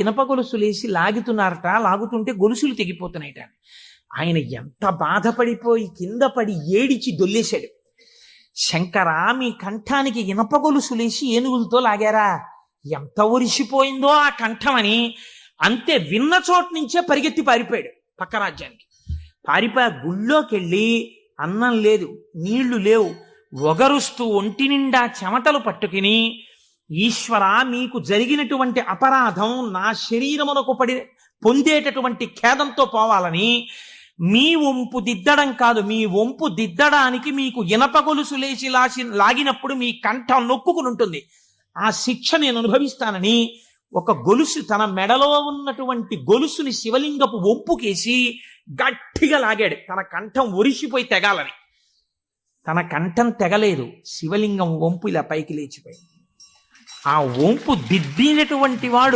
ఇనప గొలుసులేసి లాగుతున్నారట, లాగుతుంటే గొలుసులు తెగిపోతున్నాయట. ఆయన ఎంత బాధపడిపోయి కింద పడి ఏడిచి దొల్లేశాడు. శంకరా, మీ కంఠానికి ఇనప గొలుసులేసి ఏనుగులతో లాగారా, ఎంత ఒరిసిపోయిందో ఆ కంఠం అని. అంతే, విన్న చోటు నుంచే పరిగెత్తి పారిపోయాడు పక్క రాజ్యానికి. పారిపోయి గుళ్ళోకి వెళ్ళి అన్నం లేదు, నీళ్లు లేవు, ఒగరుస్తూ ఒంటి నిండా చెమటలు పట్టుకుని, ఈశ్వర, మీకు జరిగినటువంటి అపరాధం నా శరీరమునకు పొందేటటువంటి ఖేదంతో పోవాలని మీ వంపు దిద్దడం కాదు, మీ వంపు దిద్దడానికి మీకు ఇనప గొలుసు లేచి లాగినప్పుడు మీ కంఠం నొక్కుకుని ఉంటుంది, ఆ శిక్ష నేను అనుభవిస్తానని ఒక గొలుసు, తన మెడలో ఉన్నటువంటి గొలుసుని శివలింగపు వంపుకేసి గట్టిగా లాగాడు, తన కంఠం ఒరిసిపోయి తెగాలని. తన కంఠం తెగలేదు, శివలింగం వంపు ఇలా పైకి లేచిపోయింది. ఆ వంపు దిద్దినటువంటి వాడు